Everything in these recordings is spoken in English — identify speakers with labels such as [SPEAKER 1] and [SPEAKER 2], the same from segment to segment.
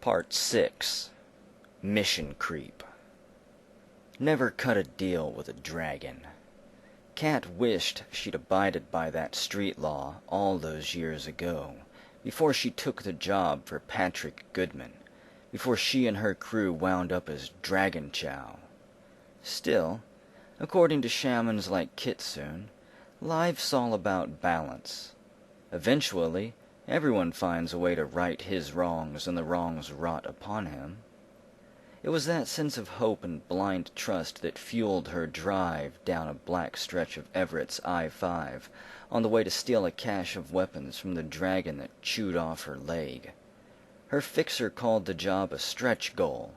[SPEAKER 1] Part 6. Mission Creep. Never cut a deal with a dragon. Kat wished she'd abided by that street law all those years ago, before she took the job for Patrick Goodman, before she and her crew wound up as Dragon Chow. Still, according to shamans like Kitsune, life's all about balance. Eventually, everyone finds a way to right his wrongs and the wrongs wrought upon him. It was that sense of hope and blind trust that fueled her drive down a black stretch of Everett's I-5 on the way to steal a cache of weapons from the dragon that chewed off her leg. Her fixer called the job a stretch goal,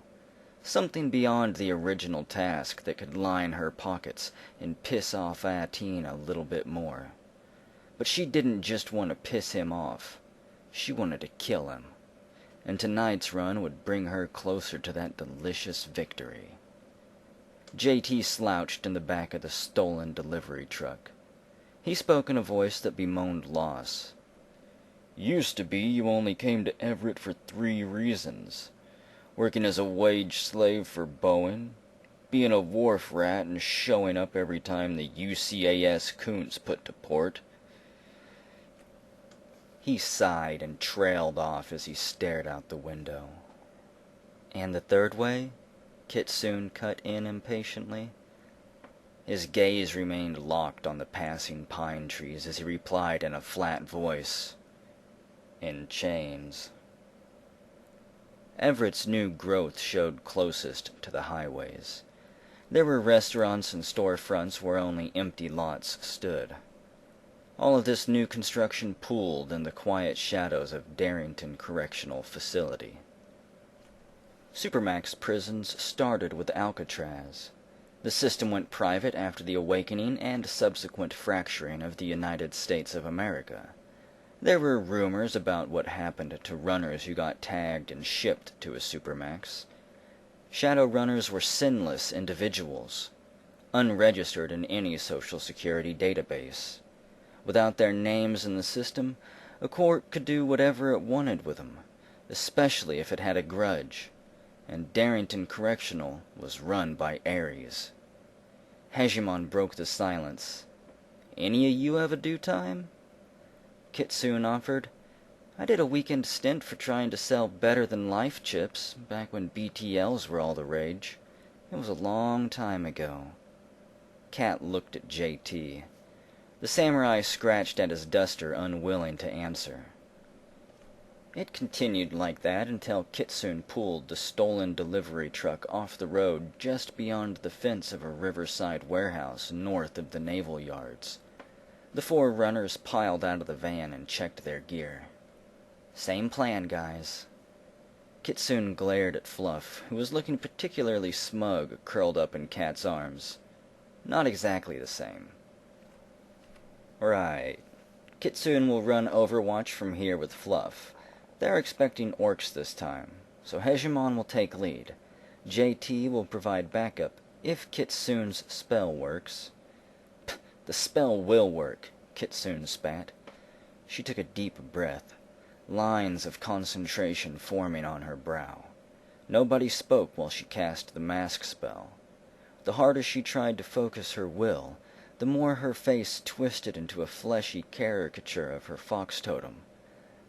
[SPEAKER 1] something beyond the original task that could line her pockets and piss off Atine a little bit more. But she didn't just want to piss him off. She wanted to kill him. And tonight's run would bring her closer to that delicious victory. JT slouched in the back of the stolen delivery truck. He spoke in a voice that bemoaned loss. "Used to be you only came to Everett for 3 reasons. Working as a wage slave for Bowen, being a wharf rat and showing up every time the UCAS Koontz put to port." He sighed and trailed off as he stared out the window. "And the third way?" Kitsune cut in impatiently. His gaze remained locked on the passing pine trees as he replied in a flat voice, "In chains." Everett's new growth showed closest to the highways. There were restaurants and storefronts where only empty lots stood. All of this new construction pooled in the quiet shadows of Darrington Correctional Facility. Supermax prisons started with Alcatraz. The system went private after the awakening and subsequent fracturing of the United States of America. There were rumors about what happened to runners who got tagged and shipped to a Supermax. Shadow runners were sinless individuals, unregistered in any Social Security database. Without their names in the system, a court could do whatever it wanted with them, especially if it had a grudge, and Darrington Correctional was run by Ares. Hegemon broke the silence. "Any of you have a due time?" Kitsune offered. "I did a weekend stint for trying to sell better-than-life chips, back when BTLs were all the rage. It was a long time ago." Kat looked at JT. The samurai scratched at his duster, unwilling to answer. It continued like that until Kitsune pulled the stolen delivery truck off the road just beyond the fence of a riverside warehouse north of the naval yards. The 4 runners piled out of the van and checked their gear. "Same plan, guys." Kitsune glared at Fluff, who was looking particularly smug curled up in Kat's arms. "Not exactly the same." "Right. Kitsune will run Overwatch from here with Fluff. They're expecting orcs this time, so Hegemon will take lead. JT will provide backup if Kitsune's spell works." "The spell will work," Kitsune spat. She took a deep breath, lines of concentration forming on her brow. Nobody spoke while she cast the mask spell. The harder she tried to focus her will, the more her face twisted into a fleshy caricature of her fox totem.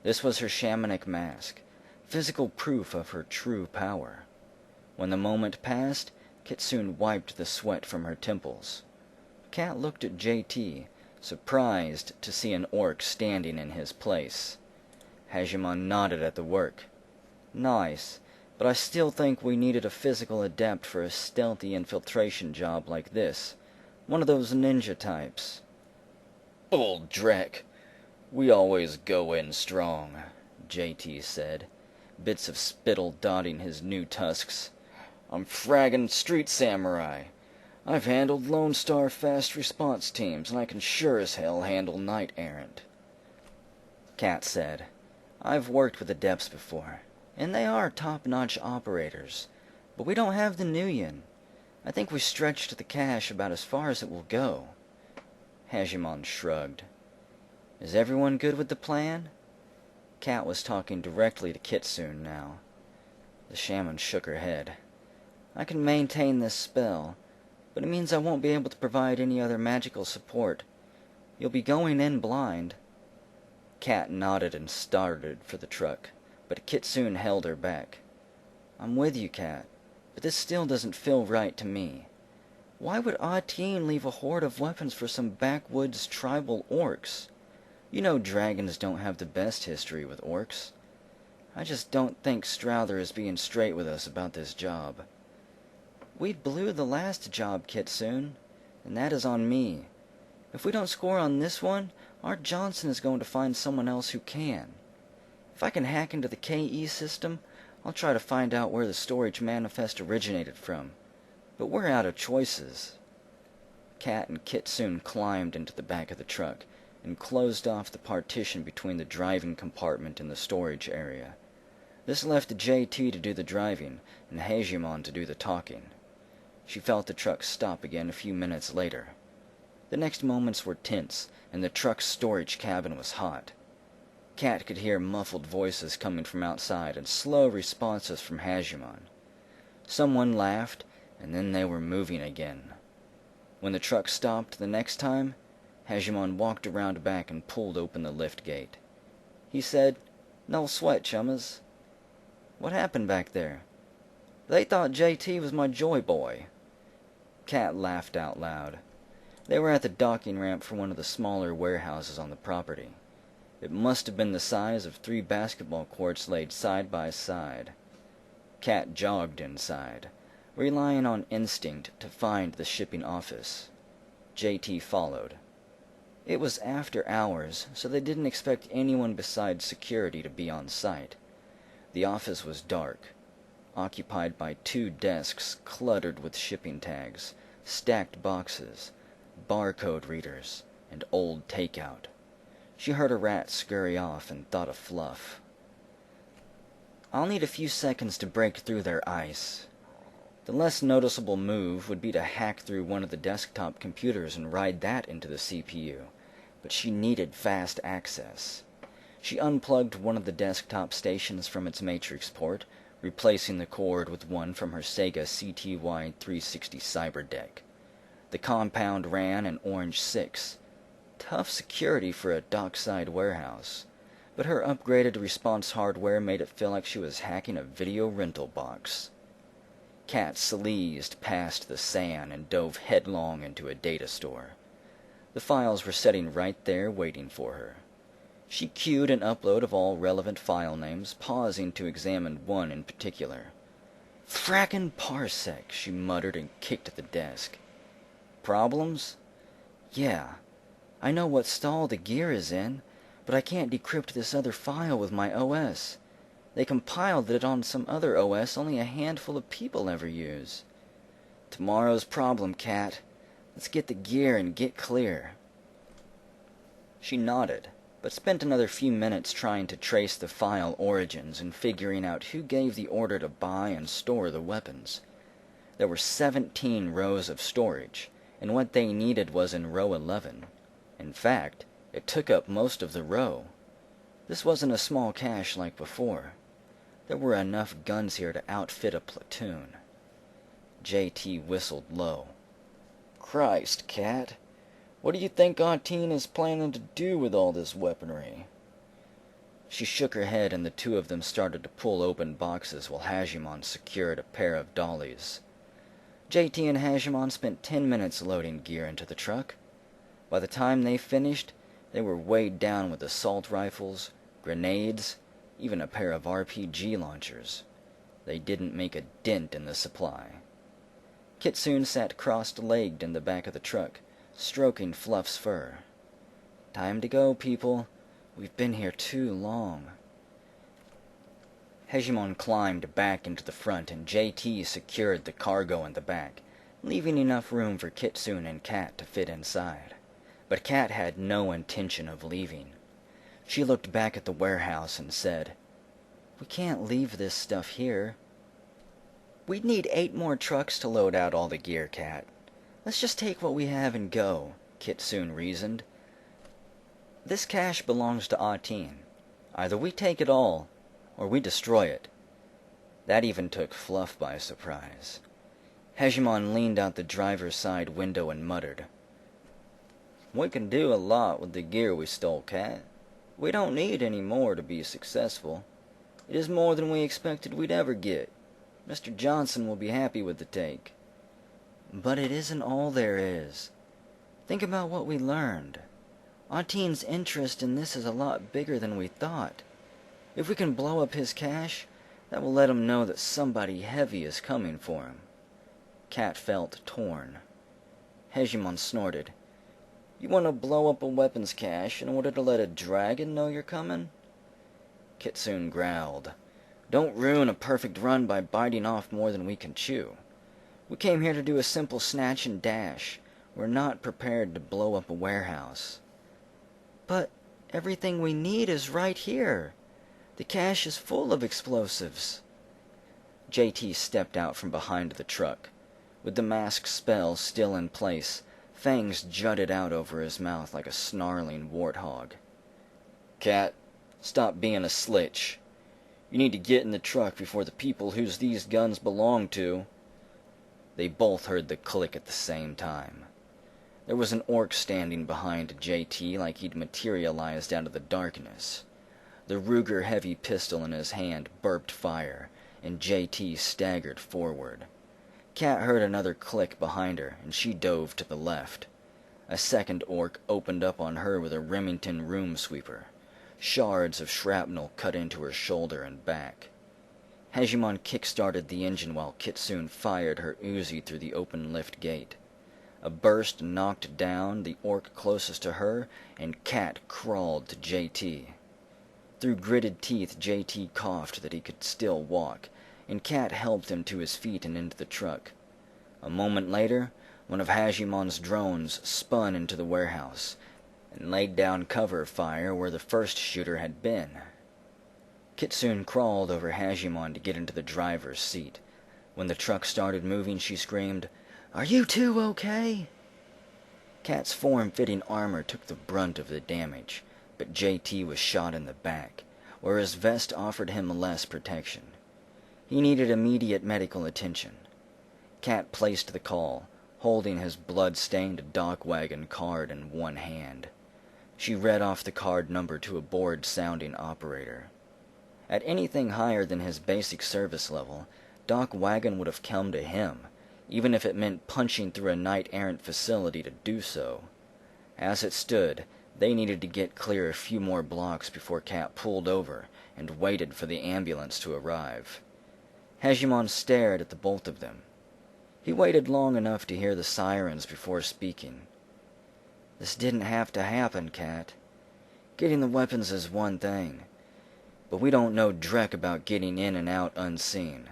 [SPEAKER 1] This was her shamanic mask, physical proof of her true power. When the moment passed, Kitsune wiped the sweat from her temples. Kat looked at JT, surprised to see an orc standing in his place. Hegemon nodded at the work. "Nice, but I still think we needed a physical adept for a stealthy infiltration job like this. One of those ninja types." "Bull dreck. We always go in strong," JT said, bits of spittle dotting his new tusks. "I'm fraggin' street samurai. I've handled Lone Star fast response teams, and I can sure as hell handle knight errant." Kat said, "I've worked with adepts before, and they are top-notch operators, but we don't have the Nuyen. I think we stretched the cache about as far as it will go." Hegemon shrugged. "Is everyone good with the plan?" Kat was talking directly to Kitsune now. The shaman shook her head. I can maintain this spell, but it means I won't be able to provide any other magical support. You'll be going in blind. Kat nodded and started for the truck, but Kitsune held her back. I'm with you, Kat, but this still doesn't feel right to me. Why would Ateen leave a horde of weapons for some backwoods tribal orcs? You know dragons don't have the best history with orcs. I just don't think Strowther is being straight with us about this job. We blew the last job, Kitsune, and that is on me. If we don't score on this one, Art Johnson is going to find someone else who can. If I can hack into the KE system, I'll try to find out where the storage manifest originated from. But we're out of choices. Kat and Kitsune climbed into the back of the truck and closed off the partition between the driving compartment and the storage area. This left JT to do the driving and Hejimon to do the talking. She felt the truck stop again a few minutes later. The next moments were tense, and the truck's storage cabin was hot. Kat could hear muffled voices coming from outside and slow responses from Hejimon. Someone laughed, and then they were moving again. When the truck stopped the next time, Hejimon walked around back and pulled open the lift gate. He said, "No sweat, chummers." "What happened back there?" "They thought JT was my joy boy." Kat laughed out loud. They were at the docking ramp for one of the smaller warehouses on the property. It must have been the size of 3 basketball courts laid side by side. Kat jogged inside, relying on instinct to find the shipping office. JT followed. It was after hours, so they didn't expect anyone besides security to be on site. The office was dark, occupied by 2 desks cluttered with shipping tags, stacked boxes, barcode readers, and old takeout. She heard a rat scurry off and thought of Fluff. I'll need a few seconds to break through their ice. The less noticeable move would be to hack through one of the desktop computers and ride that into the CPU, but she needed fast access. She unplugged one of the desktop stations from its matrix port, replacing the cord with one from her Sega CTY 360 Cyberdeck. The compound ran an Orange 6. Tough security for a dockside warehouse, but her upgraded response hardware made it feel like she was hacking a video rental box. Kat sleazed past the sand and dove headlong into a data store. The files were sitting right there waiting for her. She queued an upload of all relevant file names, pausing to examine one in particular. "Frackin' parsec," she muttered and kicked at the desk. "Problems?" "Yeah. I know what stall the gear is in, but I can't decrypt this other file with my OS. They compiled it on some other OS only a handful of people ever use." "Tomorrow's problem, Kat. Let's get the gear and get clear." She nodded, but spent another few minutes trying to trace the file origins and figuring out who gave the order to buy and store the weapons. There were 17 rows of storage, and what they needed was in row 11. In fact, it took up most of the row. This wasn't a small cache like before. There were enough guns here to outfit a platoon. JT whistled low. "Christ, Kat. What do you think Ateen is planning to do with all this weaponry?" She shook her head and the two of them started to pull open boxes while Hejimon secured a pair of dollies. JT and Hejimon spent 10 minutes loading gear into the truck. By the time they finished, they were weighed down with assault rifles, grenades, even a pair of RPG launchers. They didn't make a dent in the supply. Kitsune sat crossed-legged in the back of the truck, stroking Fluff's fur. "Time to go, people. We've been here too long." Hejimon climbed back into the front and JT secured the cargo in the back, leaving enough room for Kitsune and Kat to fit inside. But Kat had no intention of leaving. She looked back at the warehouse and said, "We can't leave this stuff here." "We'd need 8 more trucks to load out all the gear, Kat. Let's just take what we have and go," Kitsune reasoned. "This cache belongs to Ateen. Either we take it all, or we destroy it." That even took Fluff by surprise. Hegemon leaned out the driver's side window and muttered, "We can do a lot with the gear we stole, Cat. We don't need any more to be successful. It is more than we expected we'd ever get. Mr. Johnson will be happy with the take." "But it isn't all there is. Think about what we learned. Aunteen's interest in this is a lot bigger than we thought. If we can blow up his cache, that will let him know that somebody heavy is coming for him." Cat felt torn. Hegemon snorted. "You want to blow up a weapons cache in order to let a dragon know you're coming?" Kitsune growled. "Don't ruin a perfect run by biting off more than we can chew. We came here to do a simple snatch and dash. We're not prepared to blow up a warehouse." "But everything we need is right here. The cache is full of explosives." JT stepped out from behind the truck. With the mask spell still in place, fangs jutted out over his mouth like a snarling warthog. "Cat, stop being a slitch. You need to get in the truck before the people whose these guns belong to—" They both heard the click at the same time. There was an orc standing behind JT like he'd materialized out of the darkness. The Ruger heavy pistol in his hand burped fire, and JT staggered forward. Cat heard another click behind her, and she dove to the left. A second orc opened up on her with a Remington room sweeper. Shards of shrapnel cut into her shoulder and back. Hegemon kick-started the engine while Kitsune fired her Uzi through the open lift gate. A burst knocked down the orc closest to her, and Cat crawled to JT. Through gritted teeth, JT coughed that he could still walk, and Cat helped him to his feet and into the truck. A moment later, one of Hegemon's drones spun into the warehouse, and laid down cover fire where the first shooter had been. Kitsune crawled over Hegemon to get into the driver's seat. When the truck started moving, she screamed, "Are you two okay?" Cat's form-fitting armor took the brunt of the damage, but JT was shot in the back, where his vest offered him less protection. He needed immediate medical attention. Cat placed the call, holding his blood-stained dock wagon card in one hand. She read off the card number to a bored-sounding operator. At anything higher than his basic service level, dock wagon would have come to him, even if it meant punching through a knight-errant facility to do so. As it stood, they needed to get clear a few more blocks before Cat pulled over and waited for the ambulance to arrive. Hegemon stared at the both of them. He waited long enough to hear the sirens before speaking. "This didn't have to happen, Cat. Getting the weapons is one thing, but we don't know dreck about getting in and out unseen.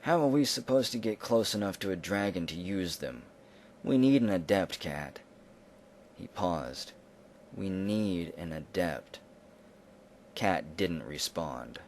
[SPEAKER 1] How are we supposed to get close enough to a dragon to use them? We need an adept, Cat." He paused. "We need an adept." Cat didn't respond.